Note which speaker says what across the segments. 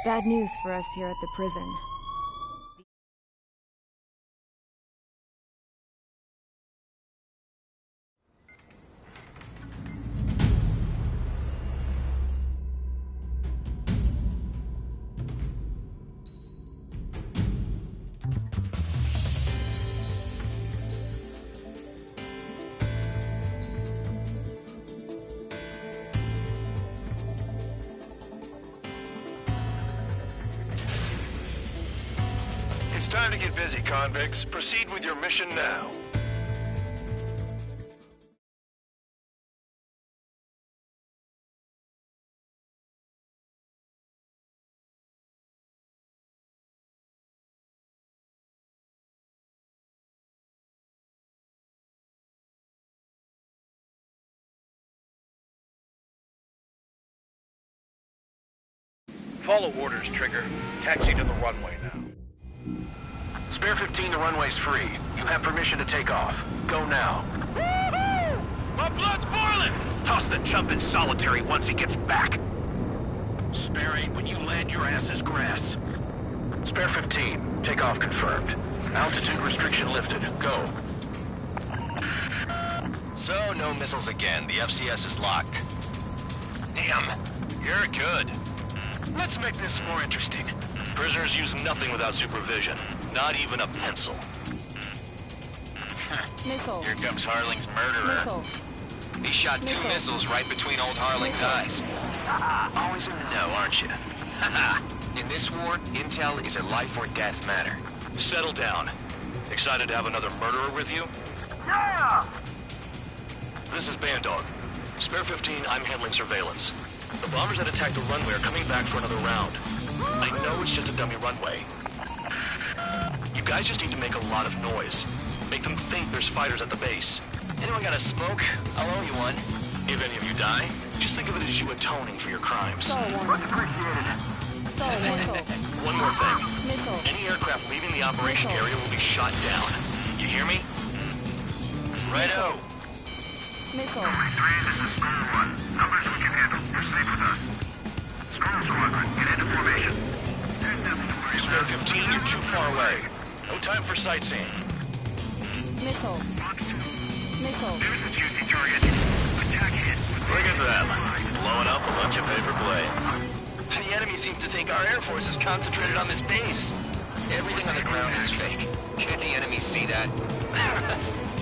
Speaker 1: Bad news for us here at the prison.
Speaker 2: It's time to get busy, convicts. Proceed with your mission now.
Speaker 3: Follow orders, Trigger. Taxi to the runway now.
Speaker 4: Spare 15, the runway's free. You have permission to take off. Go now.
Speaker 3: Woohoo! My blood's boiling!
Speaker 4: Toss the chump in solitary once he gets back. Spare 8, when you land, your ass is grass. Spare 15, takeoff confirmed. Altitude restriction lifted. Go.
Speaker 5: So, no missiles again. The FCS is locked. Damn, you're good.
Speaker 2: Let's make this more interesting. Prisoners use nothing without supervision. Not even a pencil.
Speaker 1: Missile.
Speaker 5: Here comes Harling's murderer.
Speaker 1: Missile.
Speaker 5: He shot two
Speaker 1: Missile.
Speaker 5: missiles right between old Harling's
Speaker 1: Missile.
Speaker 5: eyes. Always in the know, aren't you? In this war, intel is a life or death matter.
Speaker 2: Settle down. Excited to have another murderer with you?
Speaker 4: Yeah!
Speaker 2: This is Bandog. Spare 15, I'm handling surveillance. The bombers that attacked the runway are coming back for another round. I know it's just a dummy runway. You guys just need to make a lot of noise. Make them think there's fighters at the base.
Speaker 5: Anyone got a smoke? I'll owe you one.
Speaker 2: If any of you die, just think of it as you atoning for your crimes.
Speaker 1: Solid one. Solid missile.
Speaker 2: One more thing.
Speaker 1: Missile.
Speaker 2: Any aircraft leaving the operation area will be shot down. You hear me?
Speaker 5: Righto.
Speaker 1: Missile.
Speaker 4: This is Squirrel 1. Numbers we can handle. You're safe with us. Squirrel Squadron, get into formation. There's nothing to worry
Speaker 2: Spare 15, you're too far away. No time for sightseeing.
Speaker 1: Missile. Missile.
Speaker 4: There's the juicy target. Attack hit.
Speaker 5: Look at them. Blowing up a bunch of paper planes. The enemy seems to think our Air Force is concentrated on this base. Everything on the ground is fake. Can't the enemy see that?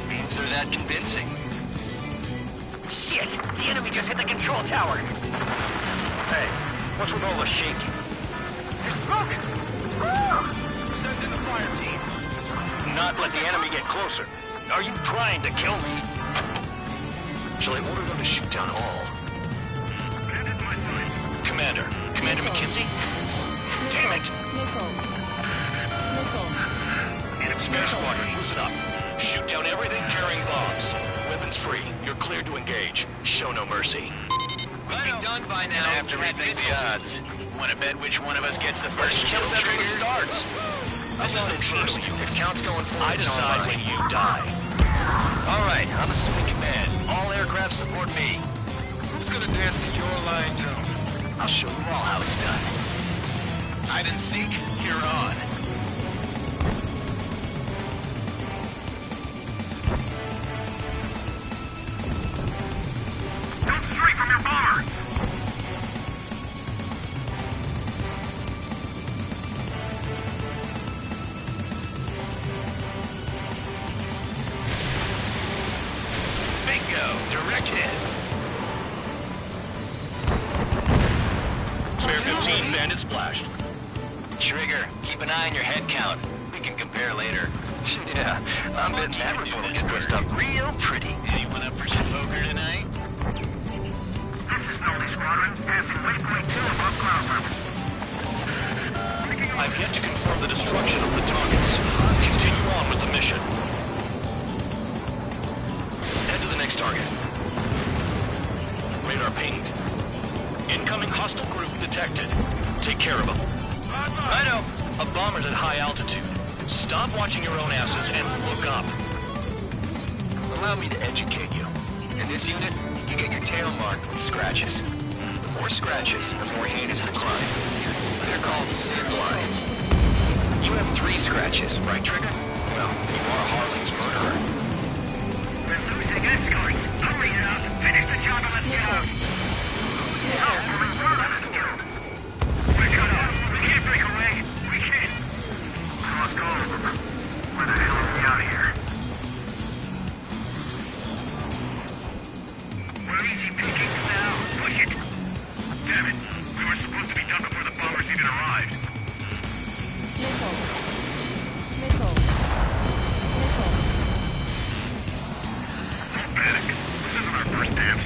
Speaker 5: Means they're that convincing.
Speaker 4: Shit! The enemy just hit the control tower.
Speaker 3: Hey, what's with all the shaking?
Speaker 4: There's smoke!
Speaker 3: Send in the fire team. Not let the enemy get closer. Are you trying to kill me?
Speaker 2: Shall I order them to shoot down all? Commander McKenzie? Damn it!
Speaker 1: Missile. Missile.
Speaker 2: Spare squadron, listen up. Shoot down everything carrying bombs. Weapons free. You're cleared to engage. Show no mercy.
Speaker 5: We'll be done by now. After we think the odds. Want to bet which one of us gets the first kill trigger starts?
Speaker 2: This is the penal unit.
Speaker 5: Count's going forward.
Speaker 2: I decide when you die.
Speaker 5: All right, I'm assuming command. All aircraft support me.
Speaker 3: Who's gonna dance to your line tone?
Speaker 5: I'll show you all how it's done. Hide and seek, you're on.
Speaker 4: Don't stray from your bomber!
Speaker 5: Bingo, direct hit.
Speaker 2: Spare 15, bandit splashed.
Speaker 5: Trigger, keep an eye on your head count. We can compare later. Yeah, I'm betting that reporter get dressed up real pretty. Anyone up for some poker tonight?
Speaker 4: This is Nolly Squadron, passing waypoint 2 above cloud level.
Speaker 2: I've yet to confirm the destruction of the targets. Continue on with the mission. Head to the next target. Radar pinged. Incoming hostile group detected. Take care of them.
Speaker 5: Righto.
Speaker 2: A bomber's at high altitude. Stop watching your own asses and look up.
Speaker 5: Allow me to educate you. In this unit, you get your tail marked with scratches. The more scratches, the more heinous the crime. They're called Sith Lions. You have 3 scratches, right, Trigger? Well, you are Harling's murderer.
Speaker 3: We're losing escorts. Hurry up. Finish the job and let's get out. We're cut off. We can't break away. We can't. I lost all of them. Where the hell are we out of here? We're easy pickings now. Push it. Damn it. We were supposed to be done before the bombers even arrived.
Speaker 1: Missile. Missile. Missile.
Speaker 3: Don't panic. This isn't our first dance.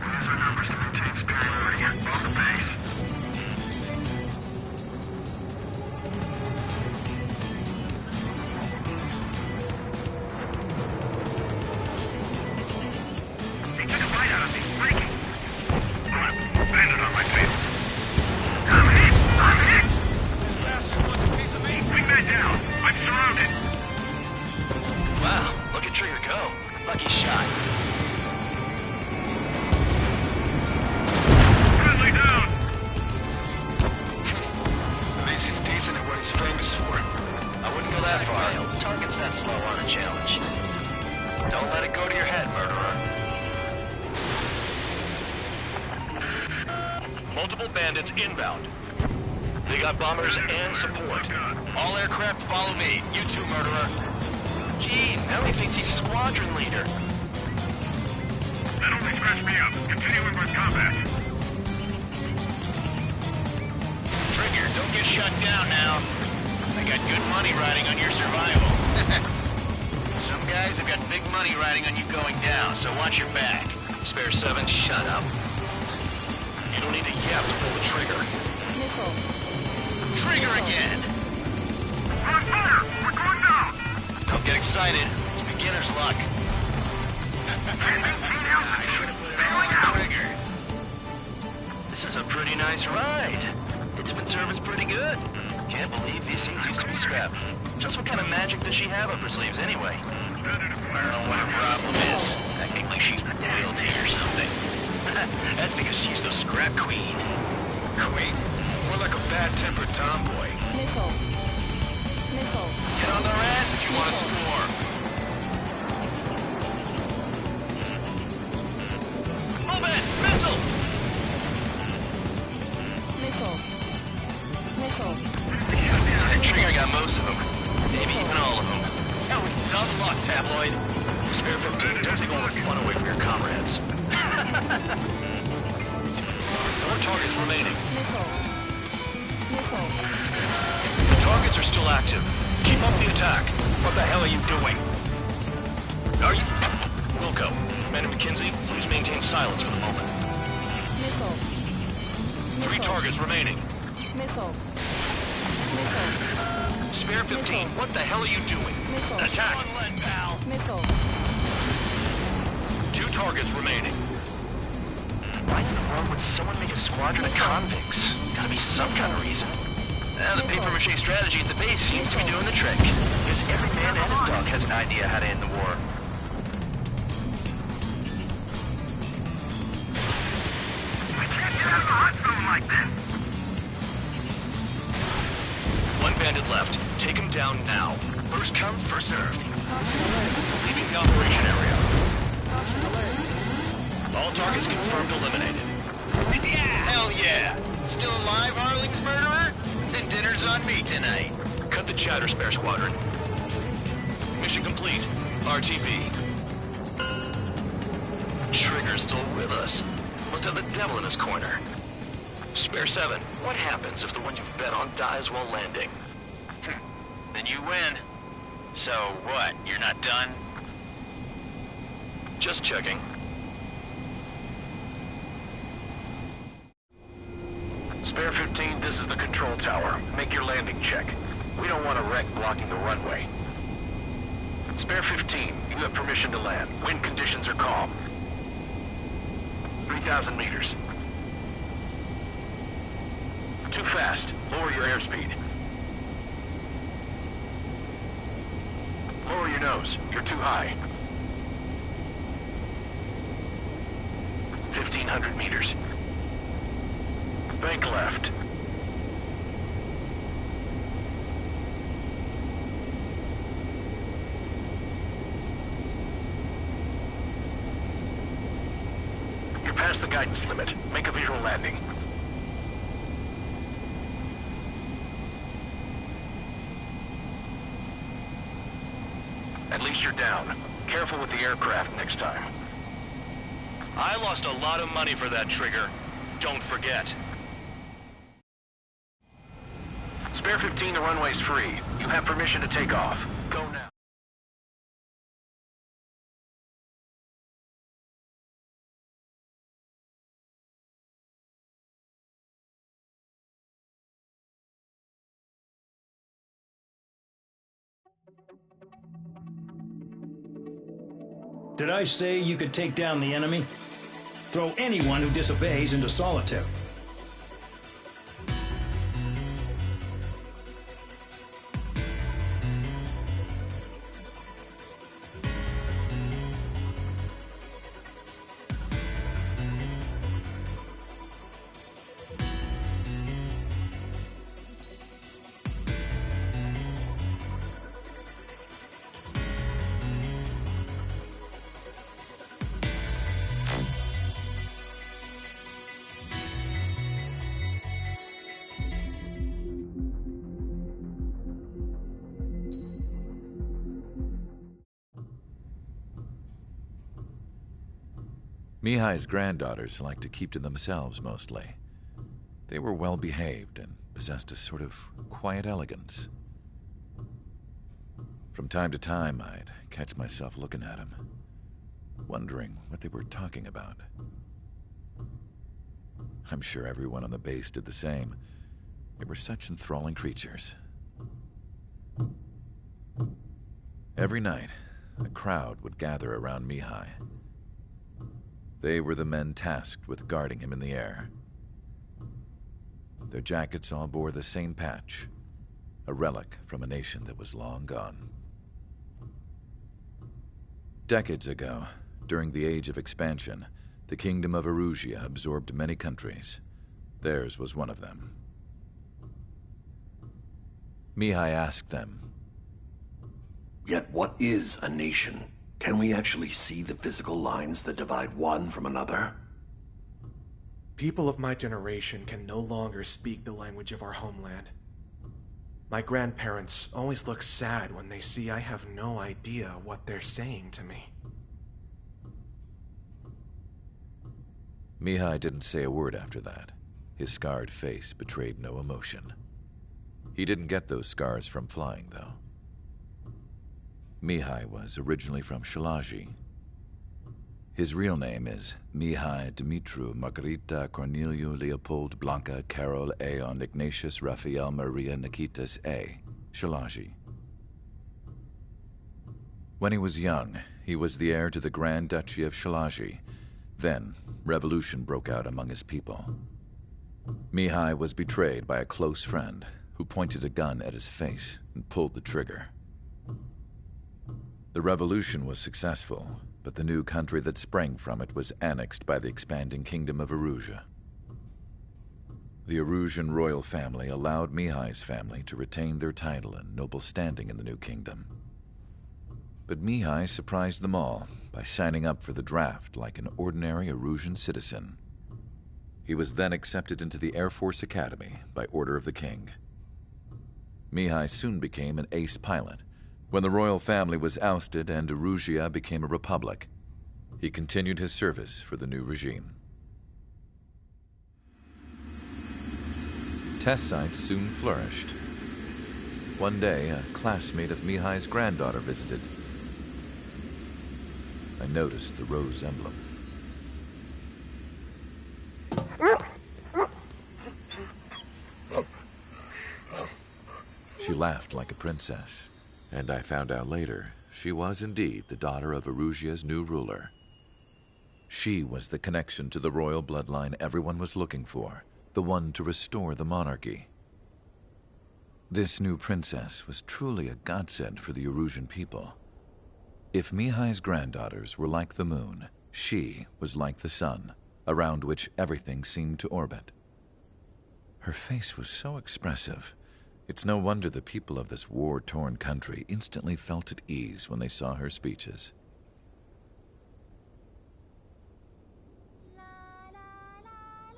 Speaker 3: Where's our numbers to maintain superiority? On the base. They took a bite out of me. Breaking. Bandit on my tail. I'm hit! I'm hit! This bastard wants a piece of me. Wingman down. I'm surrounded.
Speaker 5: Wow, look at Trigger go. Lucky shot.
Speaker 3: Friendly down.
Speaker 5: At least he's decent at what he's famous for. I wouldn't go that far. Target's not slow on a challenge. Don't let it go to your head, murderer.
Speaker 2: Multiple bandits inbound. They got bombers and support.
Speaker 5: All aircraft follow me. You too, murderer. Gee, now he thinks he's squadron leader.
Speaker 3: That only scratched me up. Continuing with combat.
Speaker 5: Trigger, don't get shut down now. I got good money riding on your survival. Some guys have got big money riding on you going down, so watch your back.
Speaker 2: Spare 7, shut up. You don't need a yap to pull the trigger.
Speaker 1: Missile.
Speaker 5: Trigger again!
Speaker 3: We're on fire! We're going down!
Speaker 5: Don't get excited. It's beginner's luck. Trigger. This is a pretty nice ride. It's been serviced pretty good. Can't believe these things used to be scrapped. Just what kind of magic does she have up her sleeves anyway? I don't know what her problem is. Acting like she's royalty or something. That's because she's the scrap queen. Queen? More like a bad-tempered tomboy.
Speaker 1: Missile. Missile.
Speaker 5: Get on their ass if you want to score. Move it! Missile!
Speaker 1: Missile. Missile.
Speaker 5: That Trigger got most of them. Maybe even all of them. That was tough luck, Tabloid.
Speaker 2: Spare 15, don't take all the fun away from your comrades. 4 targets remaining.
Speaker 1: Missile. Missile.
Speaker 2: The targets are still active. Keep up the attack.
Speaker 3: What the hell are you doing?
Speaker 2: Are you... Wilco, Commander McKenzie, please maintain silence for the moment.
Speaker 1: Missile.
Speaker 2: 3 targets remaining.
Speaker 1: Missile. Missile.
Speaker 2: Spare 15, what the hell are you doing?
Speaker 1: Missile.
Speaker 2: Attack!
Speaker 1: Missile.
Speaker 2: 2 targets remaining.
Speaker 5: Why in the world would someone make a squadron of convicts? Gotta be some kind of reason. Now the papier-mâché strategy at the base seems to be doing the trick. Guess every man and his dog has an idea how to end the war.
Speaker 3: We can't get out of the hot zone like this.
Speaker 2: 1 bandit left. Take him down now.
Speaker 5: First come, first served.
Speaker 2: Leaving the operation area.
Speaker 1: Caution alert.
Speaker 2: All targets confirmed eliminated.
Speaker 5: Hell yeah! Still alive, Harling's murderer? Then dinner's on me tonight.
Speaker 2: Cut the chatter, Spare Squadron. Mission complete. RTB. Trigger's still with us. Must have the devil in his corner. Spare 7, what happens if the one you've bet on dies while landing?
Speaker 5: Then you win. So what, you're not done?
Speaker 2: Just checking.
Speaker 3: Spare 15, this is the control tower. Make your landing check. We don't want a wreck blocking the runway. Spare 15, you have permission to land. Wind conditions are calm. 3,000 meters. Too fast. Lower your airspeed. nose. You're too high. 1,500 meters. Bank left. You're past the guidance limit. Make a visual landing. At least you're down. Careful with the aircraft next time.
Speaker 2: I lost a lot of money for that trigger. Don't forget.
Speaker 3: Spare 15, the runway's free. You have permission to take off. Go now.
Speaker 6: Did I say you could take down the enemy? Throw anyone who disobeys into solitary.
Speaker 7: Mihai's granddaughters liked to keep to themselves mostly. They were well behaved and possessed a sort of quiet elegance. From time to time, I'd catch myself looking at them, wondering what they were talking about. I'm sure everyone on the base did the same. They were such enthralling creatures. Every night, a crowd would gather around Mihai. They were the men tasked with guarding him in the air. Their jackets all bore the same patch, a relic from a nation that was long gone. Decades ago, during the Age of Expansion, the Kingdom of Erusia absorbed many countries. Theirs was one of them. Mihai asked them,
Speaker 8: "Yet what is a nation? Can we actually see the physical lines that divide one from another?"
Speaker 9: People of my generation can no longer speak the language of our homeland. My grandparents always look sad when they see I have no idea what they're saying to me.
Speaker 7: Mihai didn't say a word after that. His scarred face betrayed no emotion. He didn't get those scars from flying, though. Mihai was originally from Shalaji. His real name is Mihai Dumitru Margarita Corneliu Leopold Blanca Carol Aeon Ignatius Raphael Maria Nikitas A. Shalaji. When he was young, he was the heir to the Grand Duchy of Shalaji. Then, revolution broke out among his people. Mihai was betrayed by a close friend who pointed a gun at his face and pulled the trigger. The revolution was successful, but the new country that sprang from it was annexed by the expanding Kingdom of Erusia. The Erusian royal family allowed Mihai's family to retain their title and noble standing in the new kingdom. But Mihai surprised them all by signing up for the draft like an ordinary Erusian citizen. He was then accepted into the Air Force Academy by order of the king. Mihai soon became an ace pilot. When the royal family was ousted and Erusia became a republic, he continued his service for the new regime. Test sites soon flourished. One day, a classmate of Mihai's granddaughter visited. I noticed the rose emblem. She laughed like a princess. And I found out later, she was indeed the daughter of Erusia's new ruler. She was the connection to the royal bloodline everyone was looking for, the one to restore the monarchy. This new princess was truly a godsend for the Erusian people. If Mihai's granddaughters were like the moon, she was like the sun, around which everything seemed to orbit. Her face was so expressive. It's no wonder the people of this war-torn country instantly felt at ease when they saw her speeches.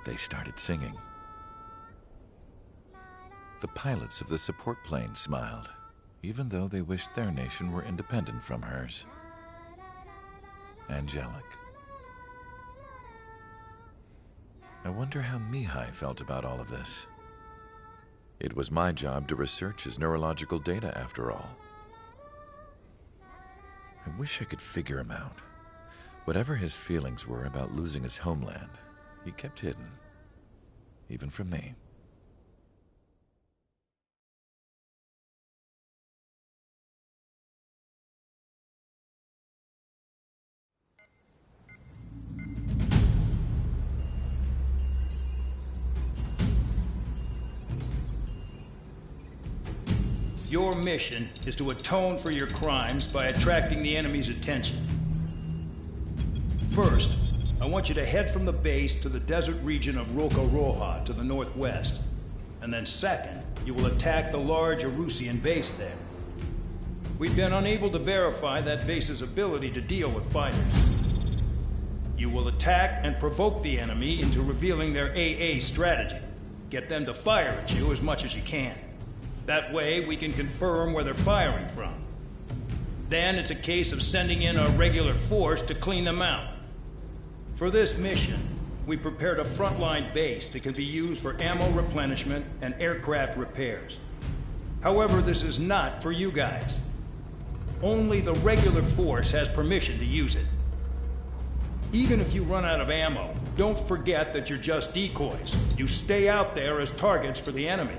Speaker 7: They started singing. The pilots of the support plane smiled, even though they wished their nation were independent from hers. Angelic. I wonder how Mihai felt about all of this. It was my job to research his neurological data, after all. I wish I could figure him out. Whatever his feelings were about losing his homeland, he kept hidden, even from me.
Speaker 6: Your mission is to atone for your crimes by attracting the enemy's attention. First, I want you to head from the base to the desert region of Rocaroja to the northwest. And then second, you will attack the large Erusian base there. We've been unable to verify that base's ability to deal with fighters. You will attack and provoke the enemy into revealing their AA strategy. Get them to fire at you as much as you can. That way, we can confirm where they're firing from. Then it's a case of sending in a regular force to clean them out. For this mission, we prepared a frontline base that can be used for ammo replenishment and aircraft repairs. However, this is not for you guys. Only the regular force has permission to use it. Even if you run out of ammo, don't forget that you're just decoys. You stay out there as targets for the enemy.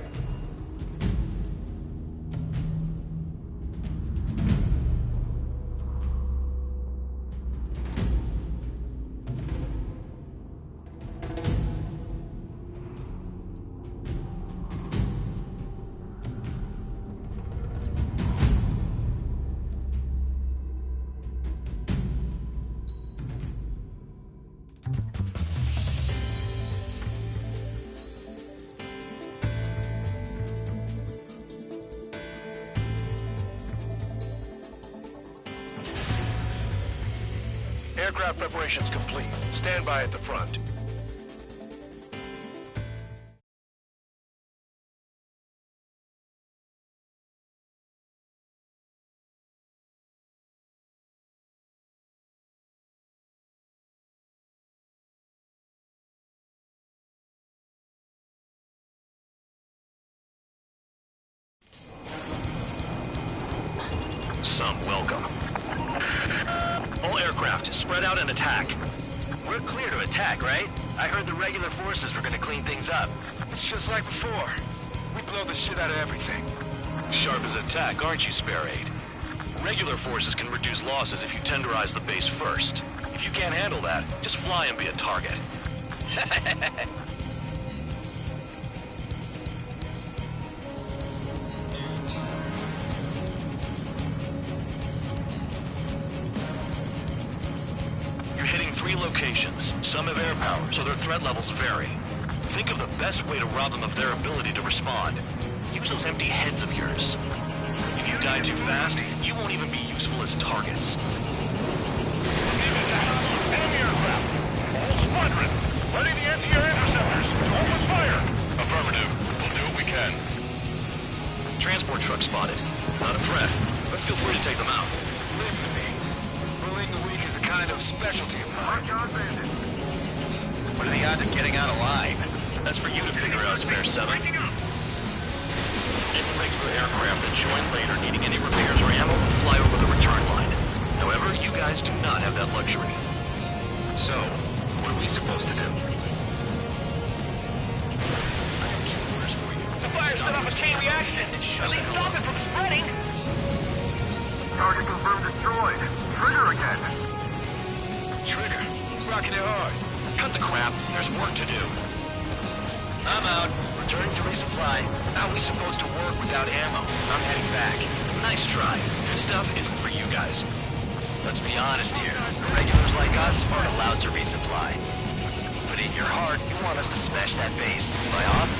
Speaker 2: Aircraft preparations complete. Stand by at the front. Some welcome. All aircraft, spread out and attack.
Speaker 5: We're clear to attack, right? I heard the regular forces were gonna clean things up.
Speaker 3: It's just like before. We blow the shit out of everything.
Speaker 2: Sharp as a tack, aren't you, Spare 8? Regular forces can reduce losses if you tenderize the base first. If you can't handle that, just fly and be a target. You're hitting 3 locations. Some have air power, so their threat levels vary. Think of the best way to rob them of their ability to respond. Use those empty heads of yours. If you die too fast, you won't even be useful as targets.
Speaker 3: Enemy aircraft! Whole squadron! Ready the anti-air interceptors! Open fire! Affirmative. We'll do what we can.
Speaker 2: Transport truck spotted. Not a threat, but feel free to take them out.
Speaker 3: Leave to me. Bullying the weak is a kind of specialty of mine.
Speaker 5: What are the odds of getting out alive?
Speaker 2: That's for you to figure out, Spare 7. Any regular aircraft that join later needing any repairs or ammo will fly over the return line. However, you guys do not have that luxury.
Speaker 5: So, what are we supposed to do?
Speaker 2: I have 2 orders for you.
Speaker 3: The fire set off a chain reaction!
Speaker 2: And shut
Speaker 3: At
Speaker 2: the
Speaker 3: least
Speaker 2: hell
Speaker 3: stop
Speaker 2: up.
Speaker 3: it from spreading!
Speaker 10: Target confirmed destroyed. Trigger again.
Speaker 3: Trigger, rocking it hard.
Speaker 2: Cut the crap. There's work to do.
Speaker 5: I'm out. Returning to resupply. How are we supposed to work without ammo? I'm heading back.
Speaker 2: Nice try. This stuff isn't for you guys.
Speaker 5: Let's be honest here. Regulars like us aren't allowed to resupply. But in your heart, you want us to smash that base. Am I off?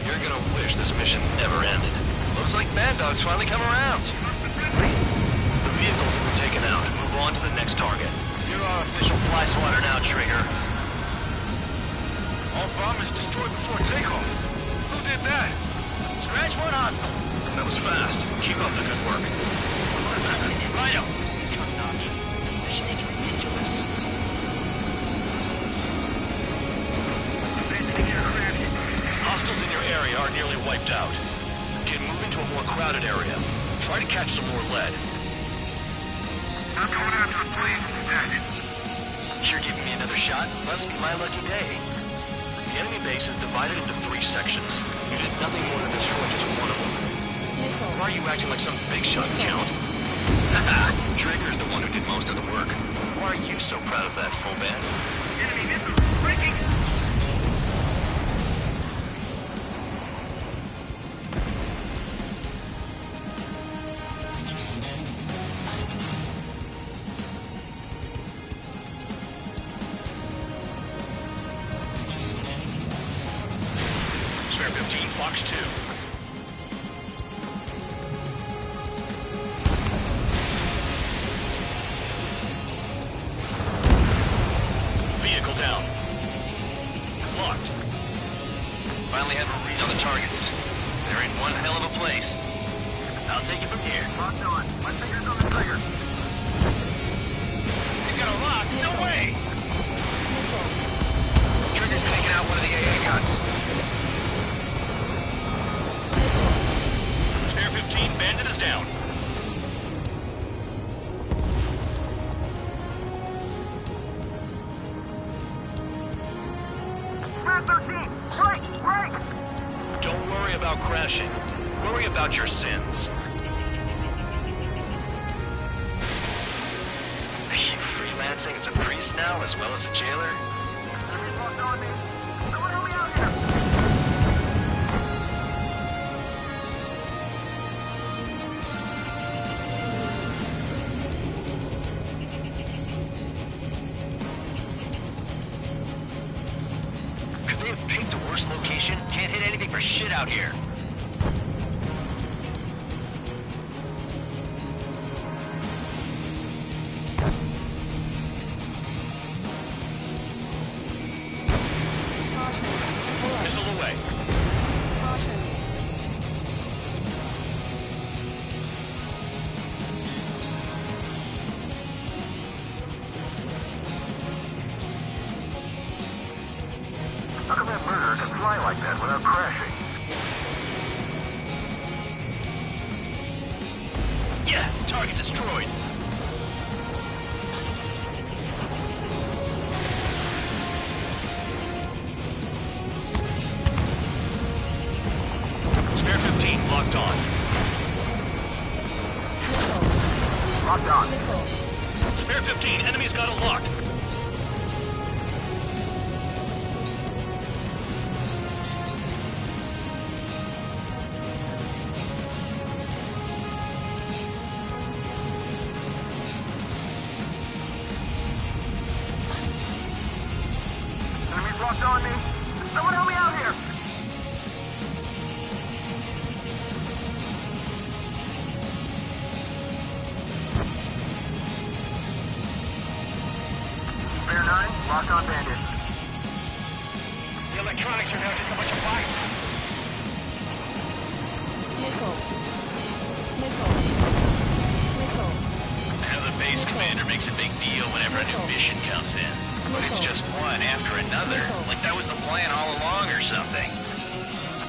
Speaker 2: You're gonna wish this mission never ended.
Speaker 5: Looks like Bandog's finally come around.
Speaker 2: The vehicles have been taken out. Move on to the next target.
Speaker 5: You're our official fly swatter now, Trigger.
Speaker 4: All bombers destroyed before takeoff. Who did that?
Speaker 5: Scratch one hostile.
Speaker 2: That was fast. Keep up the good work.
Speaker 5: Righto. Top notch. This mission is ridiculous.
Speaker 2: Hostiles in your area are nearly wiped out. Get moving to a more crowded area. Try to catch some more lead.
Speaker 10: I'm going after the plane instead.
Speaker 5: You're giving me another shot? Must be my lucky day.
Speaker 2: The enemy base is divided into 3 sections. You did nothing more than destroy just one of them.
Speaker 1: Missile.
Speaker 2: Why are you acting like some big shot, Count?
Speaker 5: Trigger's the one who did most of the work.
Speaker 2: Why are you so proud of that, Foban?
Speaker 10: Enemy missile breaking.
Speaker 2: Spare 15, Fox 2. Vehicle down. Locked.
Speaker 5: Finally have a read on the targets. They're in one hell of a place. I'll take it from here.
Speaker 10: Locked on. My fingers on the trigger.
Speaker 5: You got a lock? No way!
Speaker 1: Missile.
Speaker 5: Trigger's taking out one of the AA guns.
Speaker 2: Spare 15, Bandit is down.
Speaker 10: Red 13! Break! Break!
Speaker 2: Don't worry about crashing. Worry about your sins.
Speaker 5: Are you freelancing as a priest now, as well as a jailer?
Speaker 10: Enemy's locked on me. Someone help me out here!
Speaker 5: Could they have picked a worse location? Can't hit anything for shit out here.
Speaker 2: Missile away.
Speaker 1: Caution.
Speaker 10: How come that murderer can fly like that without crashing?
Speaker 5: Yeah, target destroyed.
Speaker 2: Spare 15, locked on.
Speaker 1: Missile.
Speaker 10: Locked on.
Speaker 1: Missile.
Speaker 2: Spare 15, enemy's got it locked.
Speaker 10: Enemy's locked on me. Someone help me out here! Spare 9, locked on Bandit.
Speaker 4: The electronics are now just a bunch of lights.
Speaker 1: Missile. Missile. Missile.
Speaker 5: I know the base commander makes a big deal whenever a new mission comes in. But it's just one after another. Like that was the plan all along or something.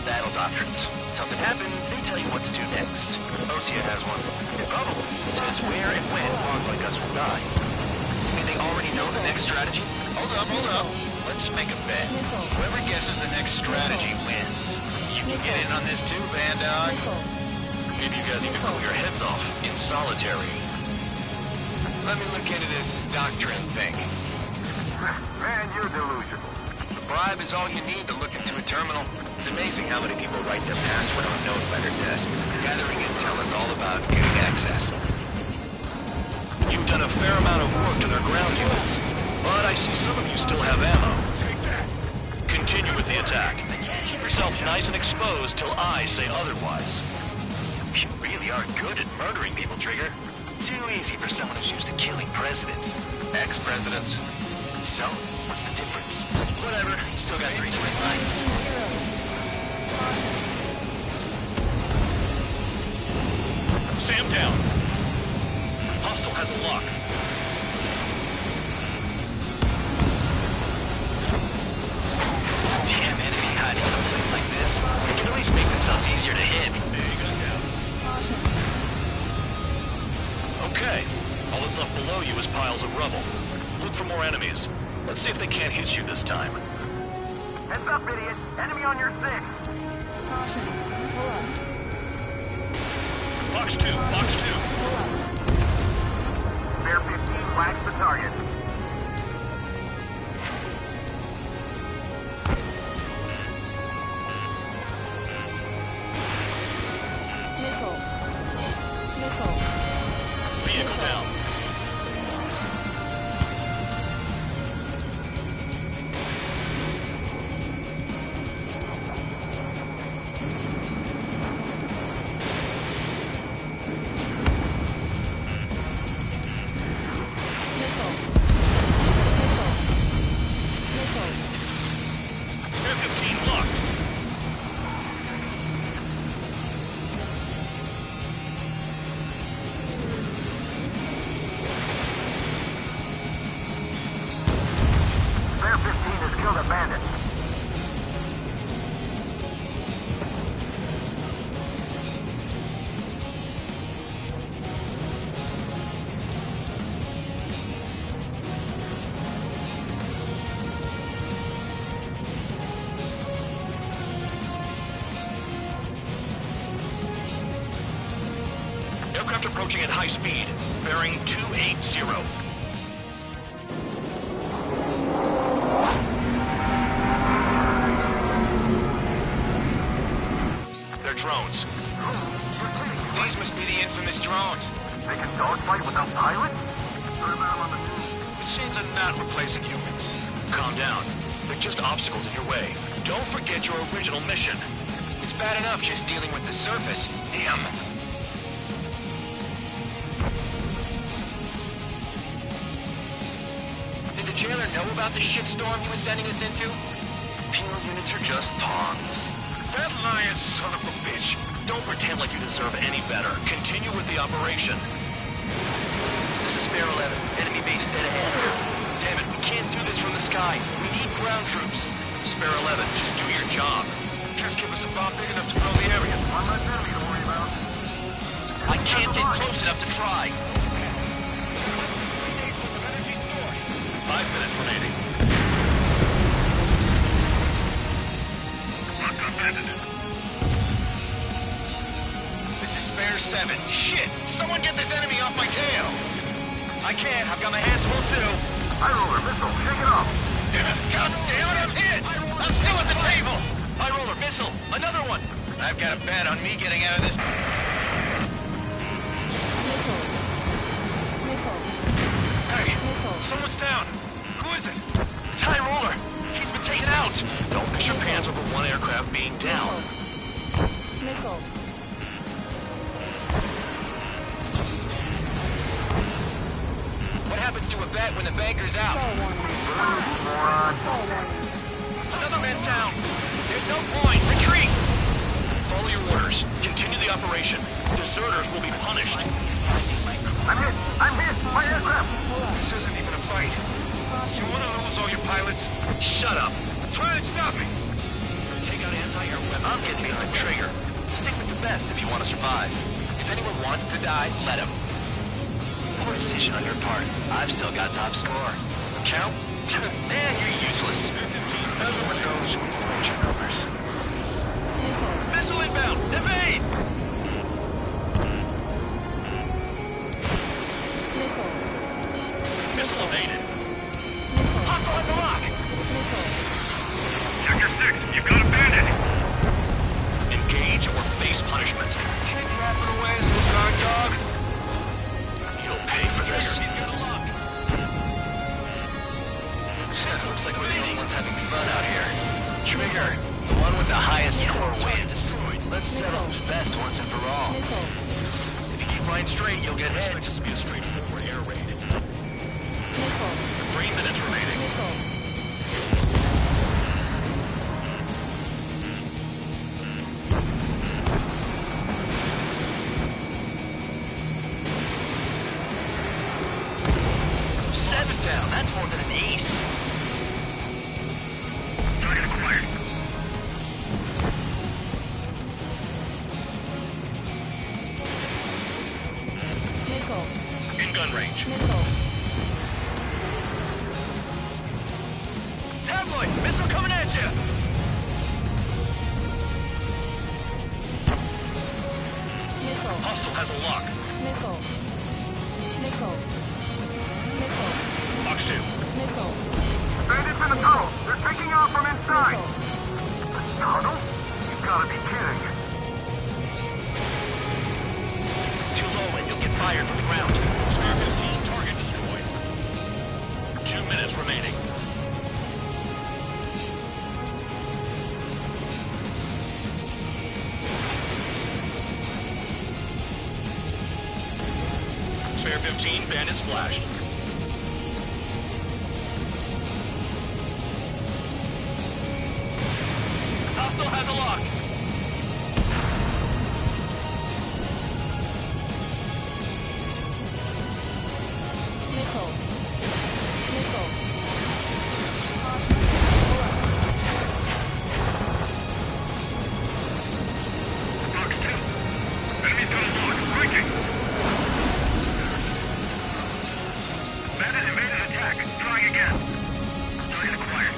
Speaker 5: Battle doctrines. Something happens, they tell you what to do next. Osea has one. It probably says where and when pawns like us will die. You mean they already know the next strategy? Hold up, hold up. Let's make a bet. Whoever guesses the next strategy wins. You can get in on this too, Bandog.
Speaker 1: Missile.
Speaker 2: Maybe you guys need to cool your heads off in solitary.
Speaker 5: Let me look into this doctrine thing.
Speaker 10: Man, you're delusional.
Speaker 5: The bribe is all you need to look into a terminal. It's amazing how many people write their password on a note by their desk. Gathering intel is all about getting access.
Speaker 2: You've done a fair amount of work to their ground units, but I see some of you still have ammo. Continue with the attack. Keep yourself nice and exposed till I say otherwise.
Speaker 5: You really are good at murdering people, Trigger. Too easy for someone who's used to killing presidents. Ex-presidents. So, what's the difference? Whatever, you still got 3 slick nights.
Speaker 2: Sam down. Hostile has a lock.
Speaker 5: Damn enemy hiding in a place like this. They can at least make themselves easier to hit.
Speaker 2: Okay. All that's left below you is piles of rubble. Look for more enemies. Let's see if they can't hit you this time.
Speaker 10: Heads up, idiot. Enemy on your 6.
Speaker 1: Caution. Pull up.
Speaker 2: Fox 2, Fox 2.
Speaker 1: Pull up.
Speaker 10: Bear 15 flags the target.
Speaker 1: Missile. Missile.
Speaker 2: Vehicle down.
Speaker 1: Missile. Missile.
Speaker 2: Spare 15 locked.
Speaker 10: Bear 15 has killed a bandit.
Speaker 2: Aircraft approaching at high speed. Bearing 280. They're drones.
Speaker 5: These must be the infamous drones.
Speaker 10: They can dogfight without pilots? Put them out on the news.
Speaker 5: Machines are not replacing humans.
Speaker 2: Calm down. They're just obstacles in your way. Don't forget your original mission.
Speaker 5: It's bad enough just dealing with the surface. Damn. Did the jailer know about the shitstorm he was sending us into? Penal units are just pawns.
Speaker 2: That lying son of a bitch. Don't pretend like you deserve any better. Continue with the operation.
Speaker 5: This is Spare 11. Enemy base dead ahead. Damn it, we can't do this from the sky. We need ground troops.
Speaker 2: Spare 11, just do your job.
Speaker 5: Just give us a bomb big enough to blow the area.
Speaker 10: One less enemy to worry about.
Speaker 5: I can't get close enough to try.
Speaker 2: 5 minutes remaining.
Speaker 5: This is Spare 7. Shit! Someone get this enemy off my tail! I can't. I've got my hands full too.
Speaker 10: High roller missile. Shake it off.
Speaker 5: God damn it, I'm hit! I'm still at the table! High roller missile. Another one. I've got a bet on me getting out of this.
Speaker 1: Missile. Missile.
Speaker 5: Hey,
Speaker 1: Missile.
Speaker 5: someone's down. Who is it? It's High roller. He's been taken out.
Speaker 2: Don't piss your pants over one aircraft being down.
Speaker 1: Missile.
Speaker 5: What happens to a bet when the banker's out?
Speaker 1: Fall warning.
Speaker 10: Moron.
Speaker 1: Fall warning.
Speaker 5: Another man down. There's no point. Retreat.
Speaker 2: Follow your orders. Continue the operation. Deserters will be punished.
Speaker 10: I'm hit. I'm hit. My aircraft.
Speaker 5: This isn't even a fight. You want to lose all your pilots?
Speaker 2: Shut up.
Speaker 5: Try and stop me.
Speaker 2: Take out anti-air weapons.
Speaker 5: I'm getting behind Trigger. Stick with the best if you want to survive. If anyone wants to die, let him. Poor decision on your part. I've still got top score. Count? Man, you're useless. Everyone knows you can your numbers. Missile inbound! Evade!
Speaker 1: Missile.
Speaker 2: Missile evaded.
Speaker 5: Hostile has a lock!
Speaker 1: Missile.
Speaker 10: Sector 6. You've got a bandit.
Speaker 2: Engage or face punishment.
Speaker 5: Can't you happen away, little guard dog?
Speaker 2: You'll pay for this.
Speaker 5: Looks like we're the only ones having fun out here. Trigger, the one with the highest score wins. Let's settle who's best once and for all.
Speaker 1: Missile.
Speaker 5: If you keep flying straight, you'll get hit.
Speaker 2: Expect this to be a straightforward air raid.
Speaker 1: Missile.
Speaker 2: 3 minutes remaining.
Speaker 1: Missile.
Speaker 5: Seven down, that's more than an ace.
Speaker 4: Target acquired.
Speaker 1: Missile.
Speaker 2: In gun range.
Speaker 1: Missile.
Speaker 5: Tabloid, missile coming at you.
Speaker 1: Missile.
Speaker 2: Hostile has a lock.
Speaker 1: Missile. Missile. Missile.
Speaker 2: Box 2.
Speaker 1: Missile.
Speaker 10: Bandits in the tunnel. They're taking off from inside.
Speaker 1: Missile.
Speaker 10: Tunnel? You gotta be kidding.
Speaker 5: Too low and you'll get fired from the ground.
Speaker 2: Spare 15, target destroyed. 2 minutes remaining. Spare 15, bandit splashed.
Speaker 5: Hostile has a lock.
Speaker 1: Missile. Missile.
Speaker 4: Box 2. Enemy tunnel lock. Breaking. Bandit invaded attack. Trying again. Target acquired.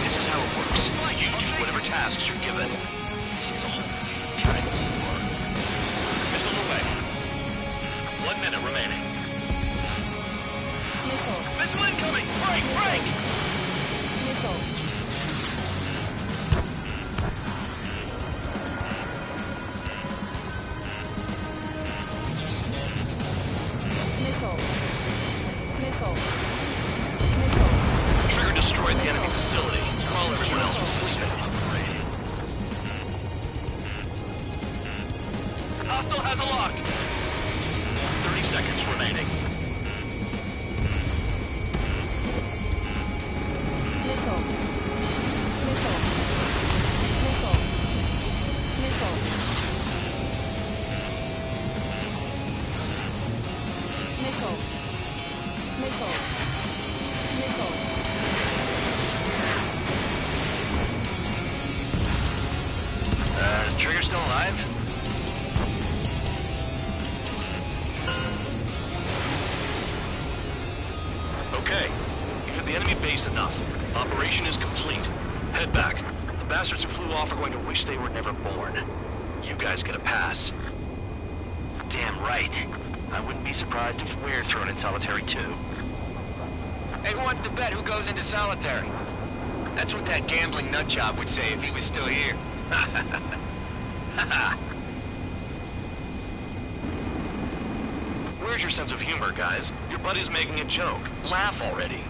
Speaker 2: This is how it works. You do whatever tasks you're given.
Speaker 5: She's a whole kind of war.
Speaker 2: Missile away. 1 minute remaining.
Speaker 1: Missile.
Speaker 5: Missile incoming! Break! Break!
Speaker 1: Missile. Missile. Missile. Missile.
Speaker 2: Trigger destroyed the enemy facility while everyone else was sleeping.
Speaker 5: Hostile has a lock.
Speaker 2: 30 seconds remaining.
Speaker 1: Missile. Missile. Missile. Missile. Missile. Missile. Missile.
Speaker 5: Is Trigger still alive?
Speaker 2: Okay. You've hit the enemy base enough. Operation is complete. Head back. The bastards who flew off are going to wish they were never born. You guys get a pass.
Speaker 5: Damn right. I wouldn't be surprised if we're thrown in solitary too. Hey, who wants to bet who goes into solitary? That's what that gambling nutjob would say if he was still here.
Speaker 2: Where's your sense of humor, guys? Your buddy's making a joke. Laugh already.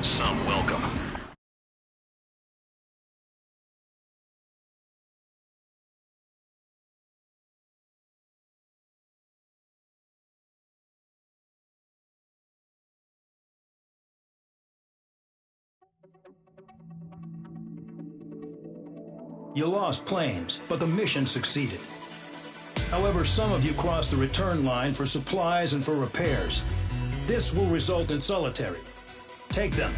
Speaker 2: Some welcome.
Speaker 6: You lost planes, but the mission succeeded. However, some of you crossed the return line for supplies and for repairs. This will result in solitary. Take them.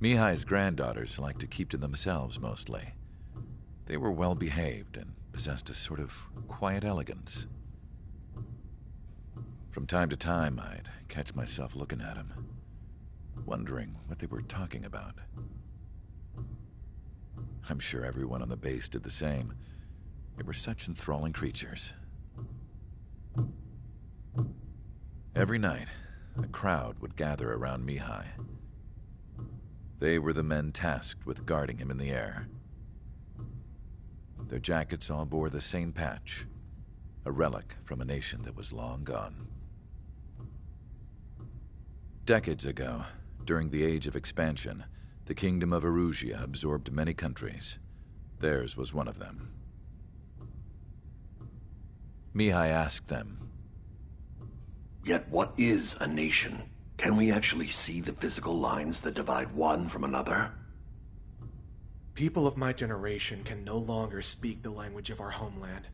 Speaker 7: Mihai's granddaughters liked to keep to themselves mostly. They were well behaved and possessed a sort of quiet elegance. From time to time, I'd catch myself looking at them, wondering what they were talking about. I'm sure everyone on the base did the same. They were such enthralling creatures. Every night, a crowd would gather around Mihai. They were the men tasked with guarding him in the air. Their jackets all bore the same patch, a relic from a nation that was long gone. Decades ago, during the Age of Expansion, the Kingdom of Erusia absorbed many countries. Theirs was one of them. Mihai asked them,
Speaker 8: "Yet what is a nation? Can we actually see the physical lines that divide one from another?"
Speaker 9: People of my generation can no longer speak the language of our homeland.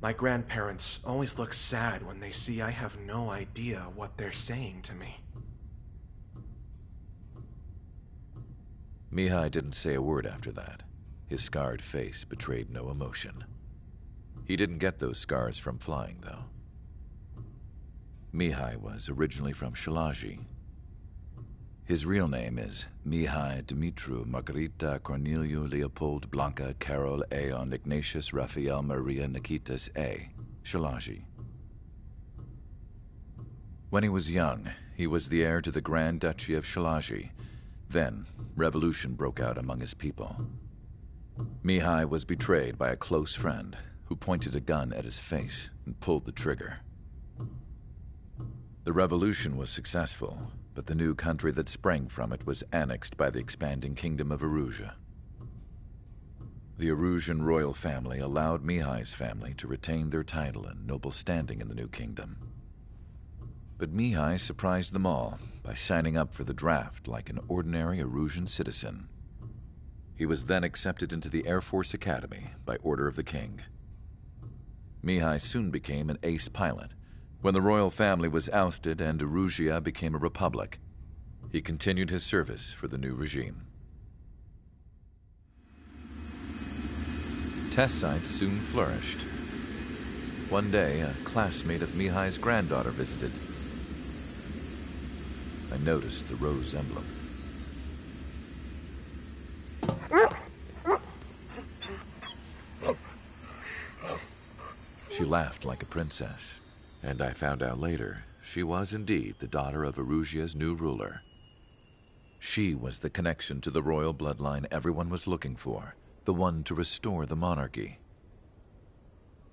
Speaker 9: My grandparents always look sad when they see I have no idea what they're saying to me.
Speaker 7: Mihai didn't say a word after that. His scarred face betrayed no emotion. He didn't get those scars from flying, though. Mihai was originally from Shalaji. His real name is Mihai Dumitru Margarita Corneliu Leopold Blanca Carol Aeon Ignatius Raphael Maria Nikitas A. Shalaji. When he was young, he was the heir to the Grand Duchy of Shalaji. Then, revolution broke out among his people. Mihai was betrayed by a close friend who pointed a gun at his face and pulled the trigger. The revolution was successful, but the new country that sprang from it was annexed by the expanding Kingdom of Erusia. The Erusian royal family allowed Mihai's family to retain their title and noble standing in the new kingdom. But Mihai surprised them all by signing up for the draft like an ordinary Erusian citizen. He was then accepted into the Air Force Academy by order of the king. Mihai soon became an ace pilot. When the royal family was ousted and Erusia became a republic, he continued his service for the new regime. Test sites soon flourished. One day, a classmate of Mihai's granddaughter visited. I noticed the rose emblem. She laughed like a princess, and I found out later she was indeed the daughter of Erusia's new ruler. She was the connection to the royal bloodline everyone was looking for, the one to restore the monarchy.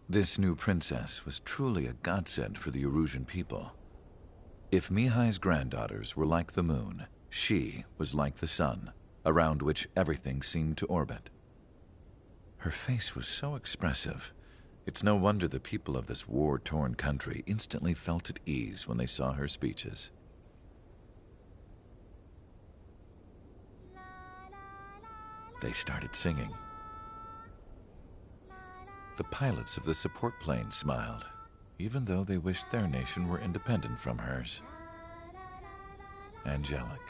Speaker 7: This new princess was truly a godsend for the Erusian people. If Mihai's granddaughters were like the moon, she was like the sun, around which everything seemed to orbit. Her face was so expressive. It's no wonder the people of this war-torn country instantly felt at ease when they saw her speeches. They started singing. The pilots of the support plane smiled, even though they wished their nation were independent from hers. Angelic.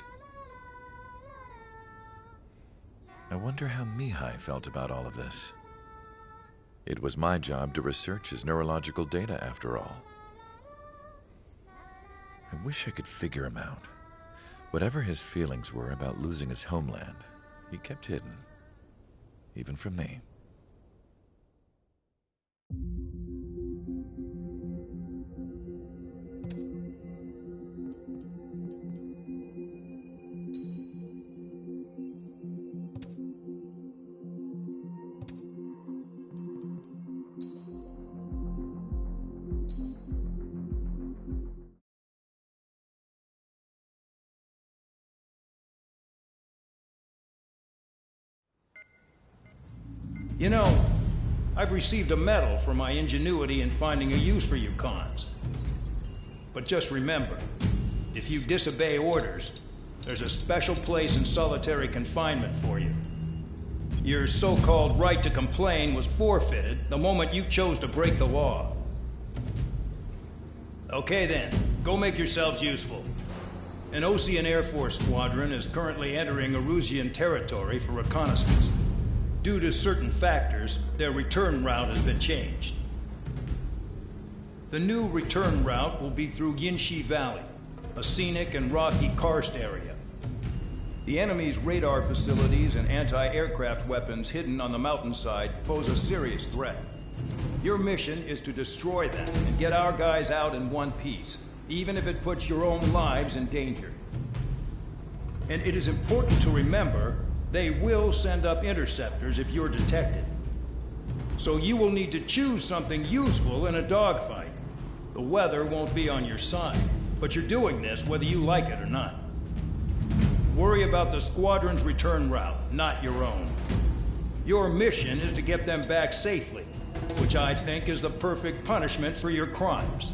Speaker 7: I wonder how Mihai felt about all of this. It was my job to research his neurological data, after all. I wish I could figure him out. Whatever his feelings were about losing his homeland, he kept hidden, even from me.
Speaker 6: You know, I've received a medal for my ingenuity in finding a use for you cons. But just remember, if you disobey orders, there's a special place in solitary confinement for you. Your so-called right to complain was forfeited the moment you chose to break the law. Okay then, go make yourselves useful. An Osean Air Force squadron is currently entering Erusian territory for reconnaissance. Due to certain factors, their return route has been changed. The new return route will be through Yinshi Valley, a scenic and rocky karst area. The enemy's radar facilities and anti-aircraft weapons hidden on the mountainside pose a serious threat. Your mission is to destroy them and get our guys out in one piece, even if it puts your own lives in danger. And it is important to remember, they will send up interceptors if you're detected. So you will need to choose something useful in a dogfight. The weather won't be on your side, but you're doing this whether you like it or not. Worry about the squadron's return route, not your own. Your mission is to get them back safely, which I think is the perfect punishment for your crimes.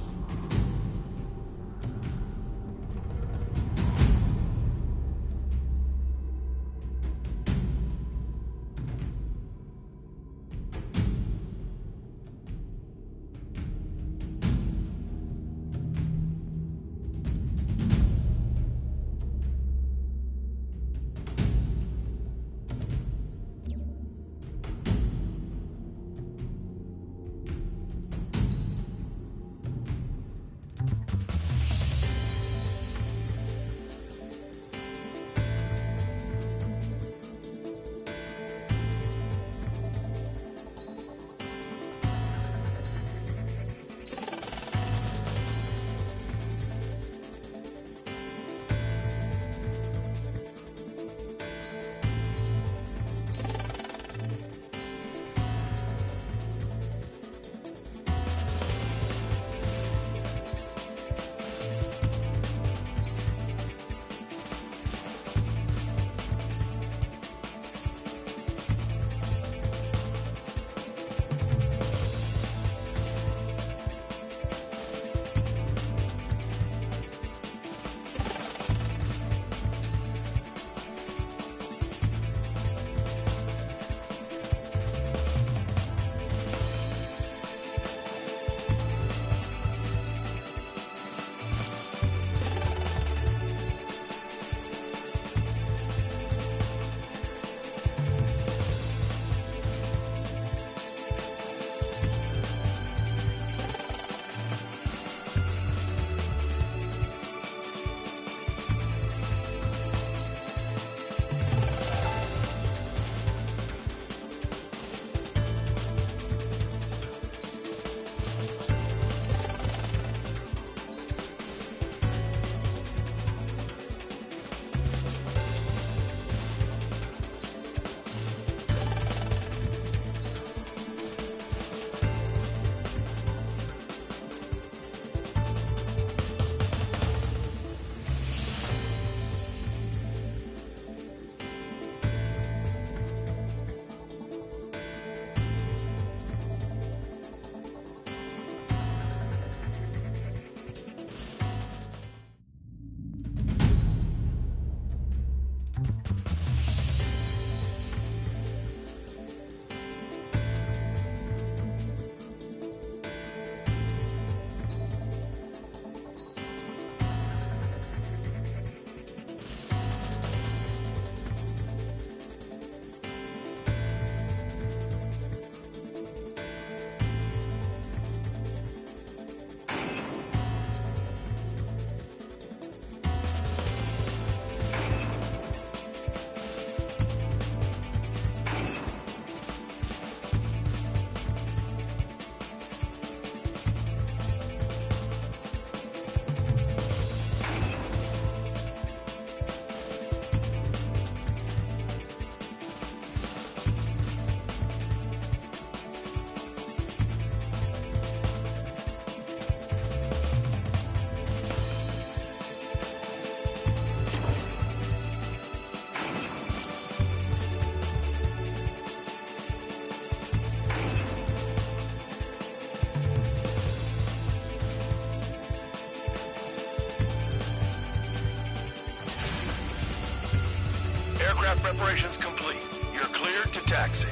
Speaker 2: Preparations complete. You're cleared to taxi.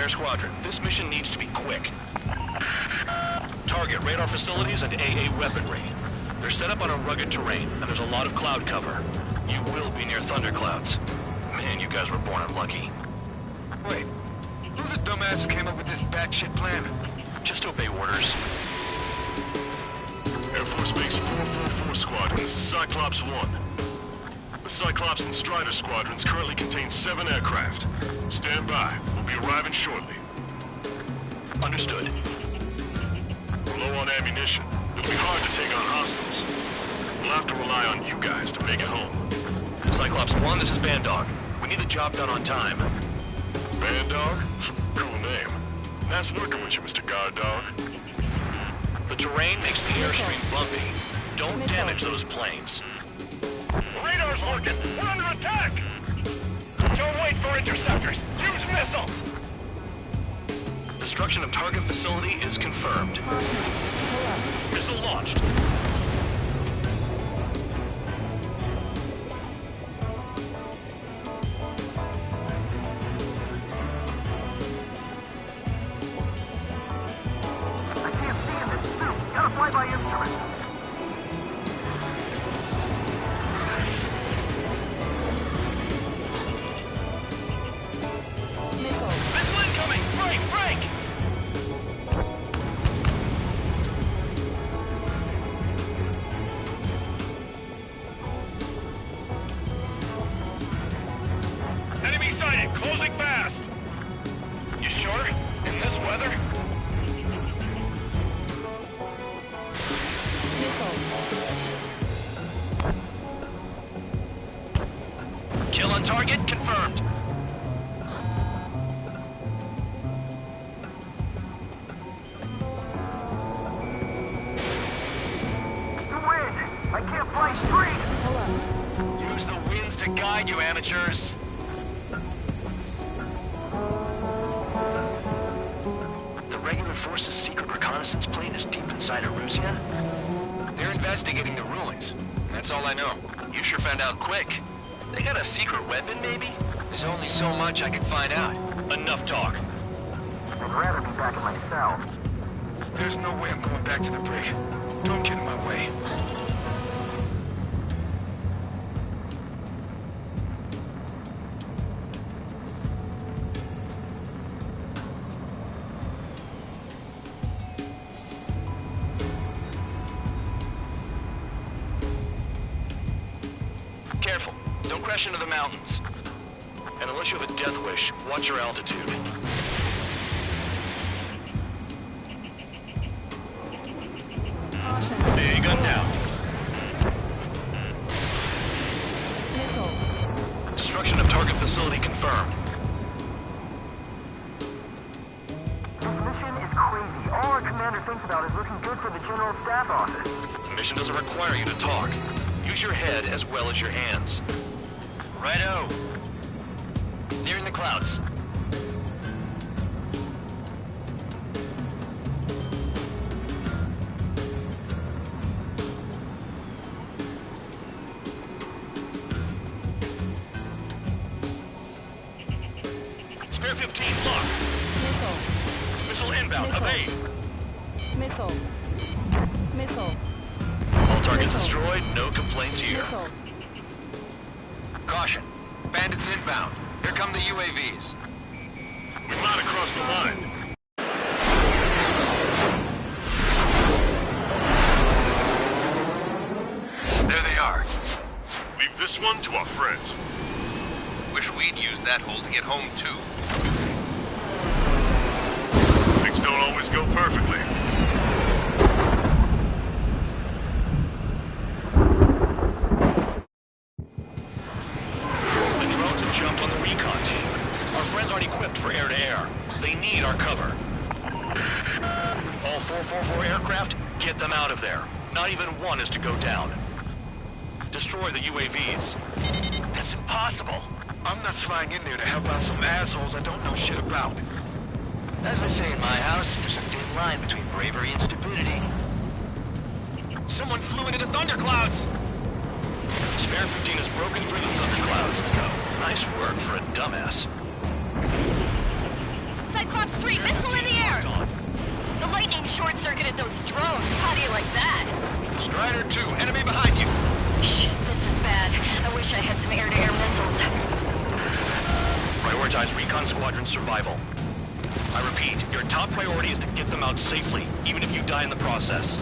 Speaker 2: Spare Squadron, this mission needs to be quick. Target radar facilities and AA weaponry. They're set up on a rugged terrain, and there's a lot of cloud cover. You will be near thunderclouds. Man, you guys were born unlucky.
Speaker 4: Wait, who's the dumbass who came up with this batshit plan?
Speaker 2: Just obey orders.
Speaker 11: Air Force Base 444 Squadron, this is Cyclops 1. The Cyclops and Strider squadrons currently contain 7 aircraft. Stand by. We'll be arriving shortly.
Speaker 2: Understood.
Speaker 11: We're low on ammunition. It'll be hard to take on hostiles. We'll have to rely on you guys to make it home.
Speaker 2: Cyclops 1, this is Bandog. We need the job done on time.
Speaker 11: Bandog? Cool name. Nice working with you, Mr. Guard Dog.
Speaker 2: The terrain makes the airstream bumpy. Don't damage those planes.
Speaker 4: Radar's working! We're under attack! Don't wait for interceptors! Use missiles!
Speaker 2: Destruction of target facility is confirmed. Missile launched.
Speaker 10: I can't see him in suit. Gotta fly by instrument.
Speaker 1: Missile.
Speaker 4: Missile incoming! Break! Break! Enemy sighted! Closing fast! You sure? In this weather?
Speaker 5: Kill on target confirmed.
Speaker 10: The wind! I can't fly straight!
Speaker 1: Hello.
Speaker 5: Use the winds to guide you, amateurs. The regular force's secret reconnaissance plane is deep inside Erusea? They're investigating the ruins. That's all I know. You sure found out quick. They got a secret weapon, maybe? There's only so much I can find out.
Speaker 2: Enough talk.
Speaker 10: I'd rather be back in my cell.
Speaker 4: There's no way I'm going back to the brig. Don't get in my way.
Speaker 5: Careful. Don't crash into the mountains.
Speaker 2: And unless you have a death wish, watch your altitude. Hey, gun down.
Speaker 1: Missile.
Speaker 2: Destruction of target facility confirmed.
Speaker 10: This mission is crazy. All our commander thinks about is looking good for the General Staff Office.
Speaker 2: The mission doesn't require you to talk. Use your head as well as your hands.
Speaker 5: Righto. Nearing the clouds.
Speaker 2: Spare 15 locked.
Speaker 1: Missile.
Speaker 2: Missile inbound.
Speaker 1: Missile.
Speaker 2: Evade.
Speaker 1: Missile. Missile.
Speaker 2: All targets
Speaker 1: Missile.
Speaker 2: destroyed. No complaints here.
Speaker 1: Missile.
Speaker 3: Caution. Bandits inbound. Here come the UAVs.
Speaker 11: We might have crossed the line.
Speaker 3: There they are.
Speaker 11: Leave this one to our friends.
Speaker 3: Wish we'd used that hole to get home, too.
Speaker 11: Things don't always go perfectly.
Speaker 2: The drones have jumped on the recon team. Our friends aren't equipped for air-to-air. They need our cover. All 444 aircraft, get them out of there. Not even one is to go down. Destroy the UAVs.
Speaker 5: That's impossible.
Speaker 4: I'm not flying in there to help out some assholes I don't know shit about.
Speaker 5: As I say in my house, there's a thin line between bravery and stupidity. Someone flew into the thunderclouds!
Speaker 2: Spare 15 has broken through the thunderclouds. Nice work for a dumbass.
Speaker 1: Cyclops
Speaker 12: Cyclops 3, missile in the air! The lightning short-circuited those drones. How do you like that?
Speaker 4: Strider 2, enemy behind you.
Speaker 12: Shit, this is bad. I wish I had some air-to-air missiles.
Speaker 2: Prioritize recon squadron survival. I repeat, your top priority is to get them out safely, even if you die in the process.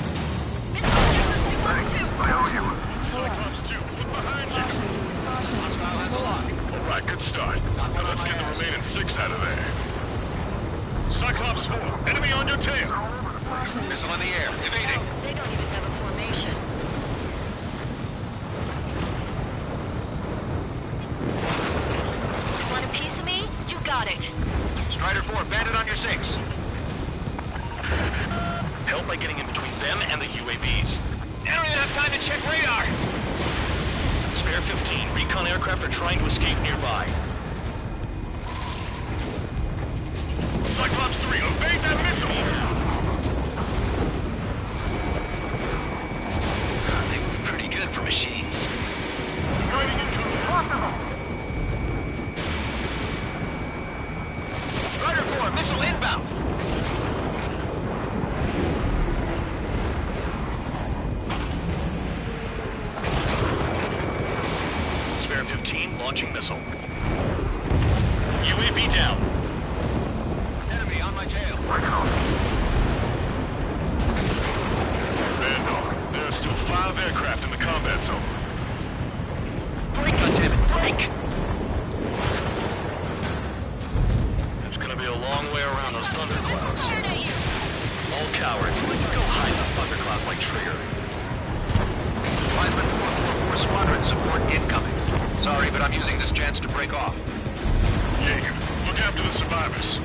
Speaker 11: Cyclops 2, look behind you.
Speaker 4: Hostile has a lock.
Speaker 11: All right, good start. Now let's get the remaining 6 out of there. Cyclops 4, enemy on your tail.
Speaker 4: Missile in the air, evading.
Speaker 12: They don't even have a formation. You want a piece of me? You got it.
Speaker 4: Strider 4, bandit on your 6.
Speaker 2: Help by getting in between them and the UAVs.
Speaker 4: I don't even have time to check radar.
Speaker 2: Spare 15, recon aircraft are trying to escape nearby.
Speaker 11: Cyclops 3, evade that missile.
Speaker 5: They move pretty good for machines.
Speaker 11: Guiding incoming.
Speaker 4: Strider 4, missile inbound.
Speaker 2: Spare 15, launching missile. UAV down.
Speaker 4: Enemy on my tail.
Speaker 11: Bandog, there are still 5 aircraft in the combat zone.
Speaker 4: Brake, goddammit, brake!
Speaker 2: It's gonna be a long way around those thunderclouds.
Speaker 12: Fired at you.
Speaker 2: All cowards, go hide in the thunderclouds like Trigger.
Speaker 4: Wiseman 444 squadron support incoming. Sorry, but I'm using this chance to break off.
Speaker 11: Jaeger, look after the survivors.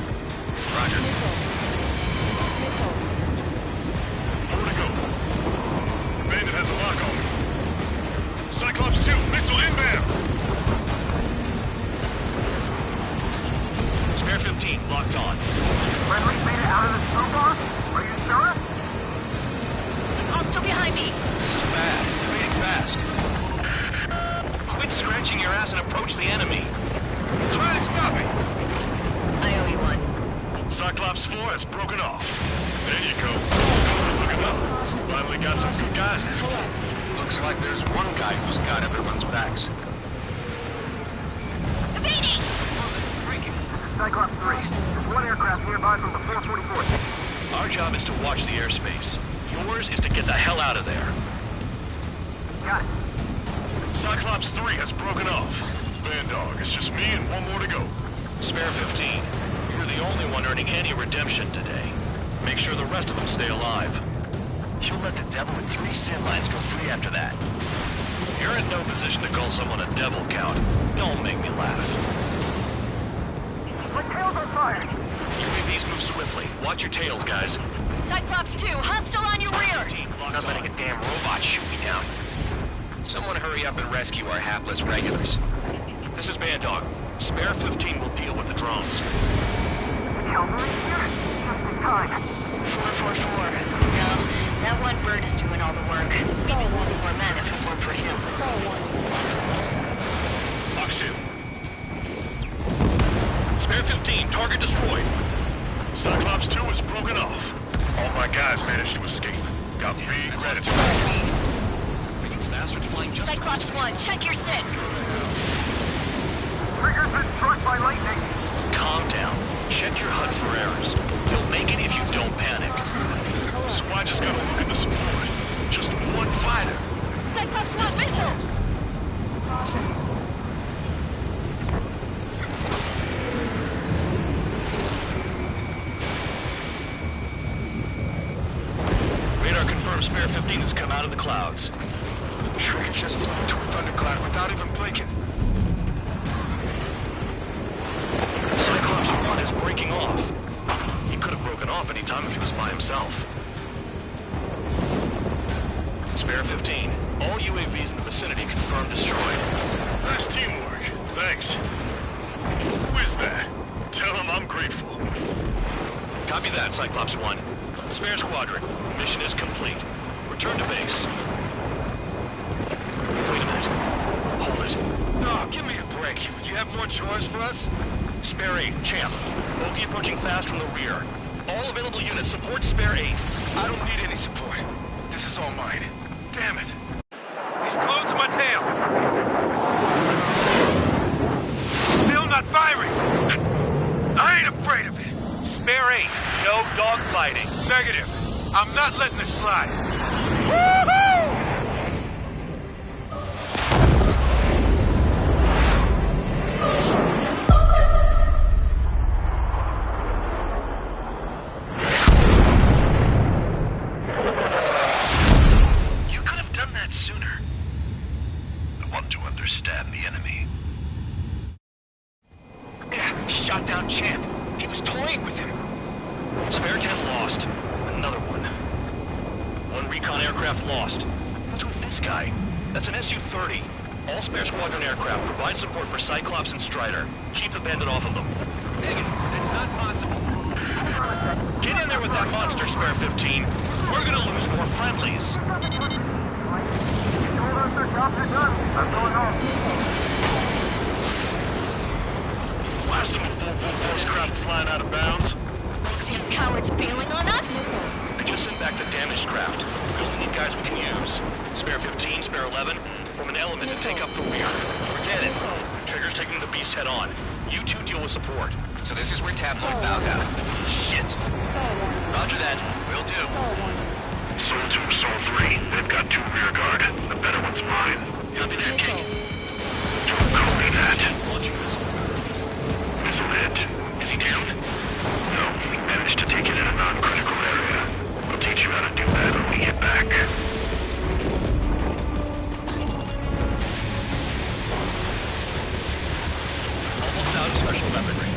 Speaker 4: Roger.
Speaker 11: Nowhere to go. Bandit has a lock on me. Cyclops 2, missile inbound.
Speaker 2: Spare 15, locked on.
Speaker 10: Friendly made it out of the snowball? Are you sure?
Speaker 12: Hostile behind me.
Speaker 4: This is bad. Fading fast.
Speaker 2: Quit scratching your ass and approach the enemy.
Speaker 11: Try and stop it.
Speaker 12: I owe you one.
Speaker 11: Cyclops 4 has broken off. There you go. How's it looking up? Finally got some good guys this time.
Speaker 4: Looks like there's one guy who's got everyone's backs.
Speaker 12: Evading!
Speaker 10: Cyclops 3. There's one aircraft nearby from the 444.
Speaker 2: Our job is to watch the airspace. Yours is to get the hell out of there.
Speaker 10: Got it.
Speaker 11: Cyclops 3 has broken off. Bandog, it's just me and one more to go.
Speaker 2: Spare 15. You're the only one earning any redemption today. Make sure the rest of them stay alive.
Speaker 5: You'll let the devil with 3 sin lines go free after that.
Speaker 2: You're in no position to call someone a devil, Count. Don't make me laugh.
Speaker 10: My tail's on fire.
Speaker 2: UAVs move swiftly. Watch your tails, guys.
Speaker 12: Cyclops 2, hostile on your rear.
Speaker 2: 15,
Speaker 5: I'm
Speaker 2: locked
Speaker 5: not letting a damn robot shoot me down. Someone hurry up and rescue our hapless regulars.
Speaker 2: This is Bandog. Spare 15 will deal with the drones.
Speaker 10: Cavalry here? Just in time.
Speaker 12: 444. No, that one bird is doing all the work. We'd be losing more men if it weren't for him.
Speaker 2: Fox 2. Spare 15, target destroyed.
Speaker 11: Cyclops 2 is broken off. All my guys managed to escape. Got big gratitude.
Speaker 2: You bastards flying just
Speaker 12: Cyclops 1, check your 6.
Speaker 10: Trigger's been struck by lightning.
Speaker 2: Calm down. Check your HUD for errors. You'll make it if you don't panic.
Speaker 11: So I just gotta look into support. Just one fighter.
Speaker 12: Cyclops 1, missile.
Speaker 2: Radar confirms Spare 15 has come out of the clouds.
Speaker 11: Trigger just flew into a thundercloud without even blinking.
Speaker 2: Cyclops 1 is breaking off. He could have broken off any time if he was by himself. Spare 15. All UAVs in the vicinity confirmed destroyed.
Speaker 11: Nice teamwork. Thanks. Who is that? Tell him I'm grateful.
Speaker 2: Copy that, Cyclops 1. Spare Squadron. Mission is complete. Return to base. Wait a minute. Hold it.
Speaker 11: No, give me a break. break. You have more chores for us?
Speaker 2: Spare 8, Champ. Bogey approaching fast from the rear. All available units support Spare 8.
Speaker 11: I don't need any support. This is all mine. Damn it. He's glued to my tail. Still not firing. I ain't afraid of it. Spare 8, no dogfighting. Negative. I'm not letting this slide. Woohoo!
Speaker 5: You could have done that sooner. I want to understand the enemy.
Speaker 2: Yeah, shot down Champ. He was toying with him. Spare 10 lost. Another one. One recon aircraft lost. What's with this guy? That's an Su-30. All Spare Squadron aircraft provide support for Cyclops and Strider. Keep the bandit off of them.
Speaker 4: Negative. That's not possible.
Speaker 2: Get in there with that monster, Spare 15. We're gonna lose more friendlies.
Speaker 11: Last of a full force craft flying out of bounds.
Speaker 12: Those damn cowards bailing on us?
Speaker 2: They just sent back the damaged craft. We only need guys we can use. Spare 15, Spare 11, form an element and take up the rear. Forget it. Trigger's taking the beast head on. You two deal with support.
Speaker 5: So this is where Tabloid bows out. Shit. Roger that. Will do.
Speaker 11: Soul 2, Soul 3. They've got 2 rear guard. The better one's mine.
Speaker 5: Copy that, King.
Speaker 11: Copy that.
Speaker 2: Launching missile.
Speaker 11: Missile hit.
Speaker 5: Is he down?
Speaker 11: No, we managed to take it in a non-critical area. We'll teach you how to do that when we get back.
Speaker 2: Almost out of special weaponry.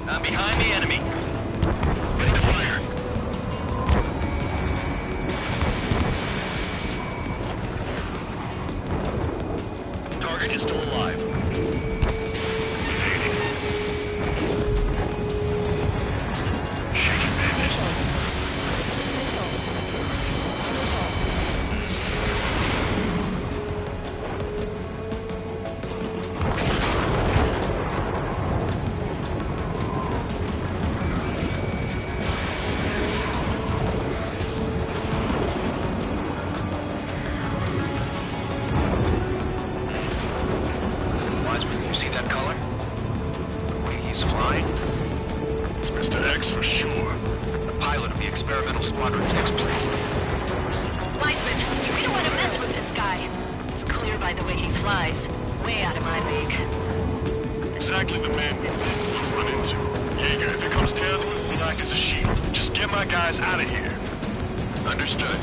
Speaker 5: I'm behind the enemy. Ready to fire.
Speaker 2: Target is still alive.
Speaker 5: Wiseman, you see that color? The way he's flying?
Speaker 11: It's Mr. X for sure.
Speaker 5: The pilot of the experimental squadron's X-plane.
Speaker 12: Wiseman, we don't want to mess with this guy. It's clear by the way he flies. Way out of my league.
Speaker 11: Exactly the man we didn't want to run into. Jaeger, if it comes down to it, we'll act as a shield. Just get my guys out of here.
Speaker 5: Understood.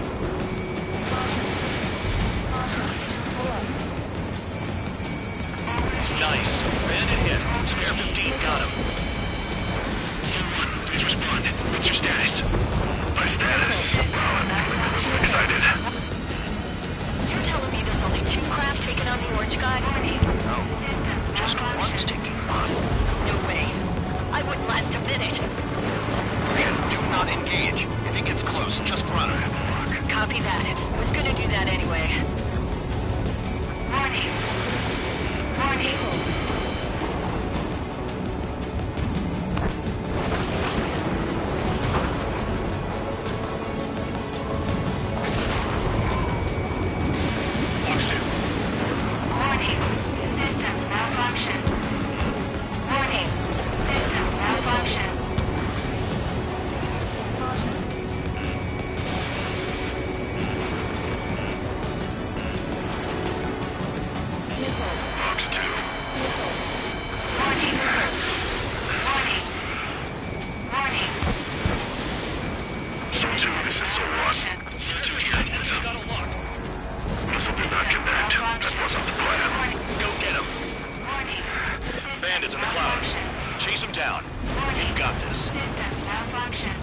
Speaker 2: Nice. Bandit hit. Spare 15 got him.
Speaker 11: Someone, please respond. What's your status? My status? Well, I'm feeling a little excited.
Speaker 12: You're telling me there's only 2 craft taking on the orange guy?
Speaker 5: No. Just one's taking on.
Speaker 12: No way. I wouldn't last a minute.
Speaker 5: Do not engage. If he gets close, just run.
Speaker 12: Copy that. Was gonna do that anyway. Warning. Warning.
Speaker 2: Box 2.
Speaker 12: Warning. System malfunction. Warning. System malfunction.
Speaker 11: Box 2.
Speaker 12: Warning. Warning. Warning.
Speaker 11: Soul 2, this is Soul 1.
Speaker 2: Spare 2 here. Enemy's got a lock.
Speaker 11: Missile did not connect. That wasn't the plan.
Speaker 2: Go get him. Bandits in the clouds. Chase them down. You've got this.
Speaker 12: System malfunction.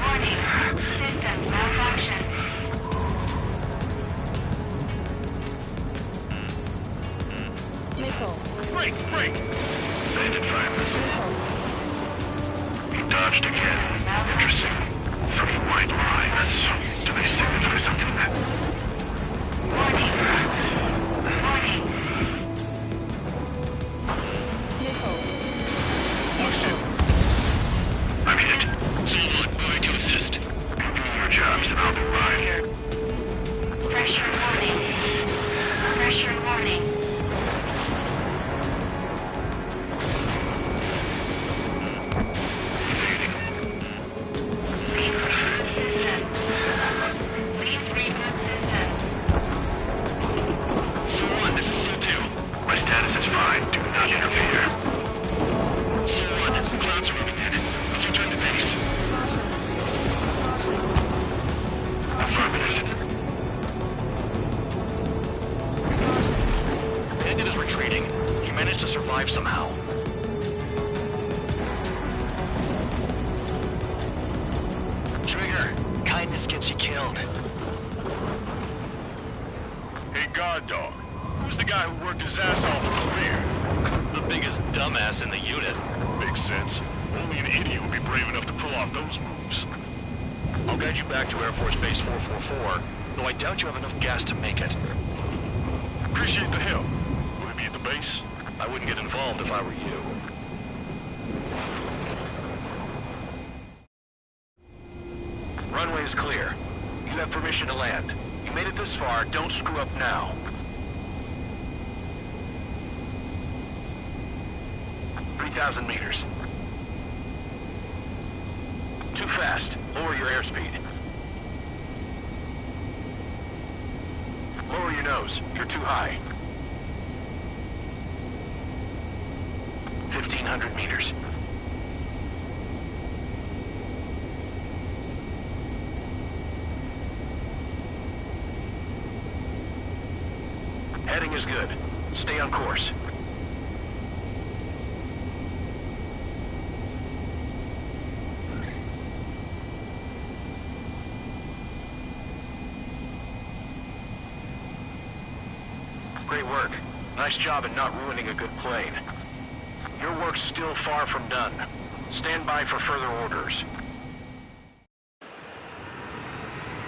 Speaker 12: Warning. System malfunction. Missile.
Speaker 2: Break! Break!
Speaker 11: Bandit 5 missile.
Speaker 4: Dodged again. Interesting. 3 white lines. Do they signify something?
Speaker 12: Warning. Warning.
Speaker 1: Missile.
Speaker 2: Box 2.
Speaker 4: I'm hit.
Speaker 5: Someone going to assist.
Speaker 4: Do your jobs and I'll do mine.
Speaker 12: Pressure warning. Pressure warning. Please reboot system.
Speaker 5: Someone, this is C2.
Speaker 4: My status is fine. Do not interfere.
Speaker 5: Someone, clouds are moving in. Let's return to base.
Speaker 4: Affirmative.
Speaker 2: Bandit is retreating. He managed to survive somehow.
Speaker 5: Trigger, kindness gets you killed.
Speaker 11: Hey, guard dog. Who's the guy who worked his ass off in the clear?
Speaker 2: The biggest dumbass in the unit.
Speaker 11: Makes sense. Only an idiot would be brave enough to pull off those moves.
Speaker 2: I'll guide you back to Air Force Base 444, though I doubt you have enough gas to make it.
Speaker 11: Appreciate the help. Will he be at the base?
Speaker 2: I wouldn't get involved if I were you.
Speaker 3: Runway is clear. You have permission to land. You made it this far, don't screw up now. "3,000 meters. Too fast. Lower your airspeed. Lower your nose. You're too high. 1,500 meters. Heading is good. Stay on course. Great work. Nice job in not ruining a good plane. Your work's still far from done. Stand by for further orders.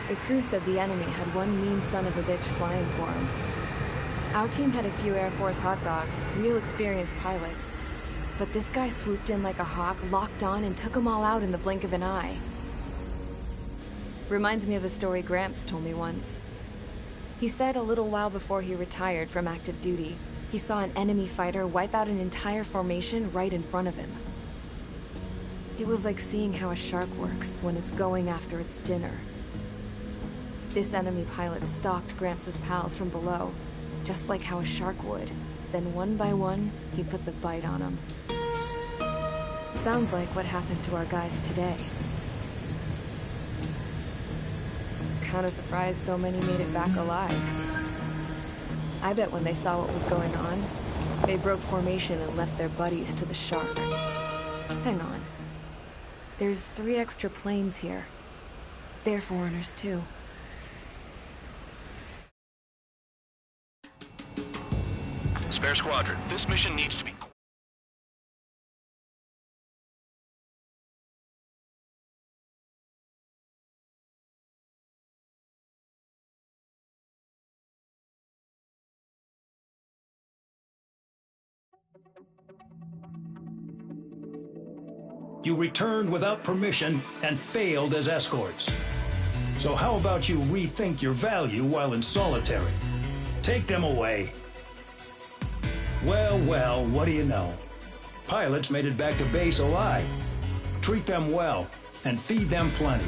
Speaker 13: The crew said the enemy had one mean son of a bitch flying for him. Our team had a few Air Force hot dogs, real experienced pilots. But this guy swooped in like a hawk, locked on, and took them all out in the blink of an eye. Reminds me of a story Gramps told me once. He said a little while before he retired from active duty, he saw an enemy fighter wipe out an entire formation right in front of him. It was like seeing how a shark works when it's going after its dinner. This enemy pilot stalked Gramps' pals from below, just like how a shark would. Then one by one, he put the bite on them. Sounds like what happened to our guys today. Kinda surprised so many made it back alive. I bet when they saw what was going on, they broke formation and left their buddies to the shark. Hang on. There's 3 extra planes here. They're foreigners too.
Speaker 2: Spare Squadron, this mission needs to be...
Speaker 6: You returned without permission and failed as escorts. So how about you rethink your value while in solitary? Take them away. Well, well, what do you know? Pilots made it back to base alive. Treat them well and feed them plenty.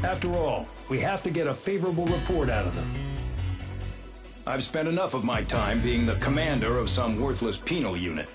Speaker 6: After all, we have to get a favorable report out of them. I've spent enough of my time being the commander of some worthless penal unit.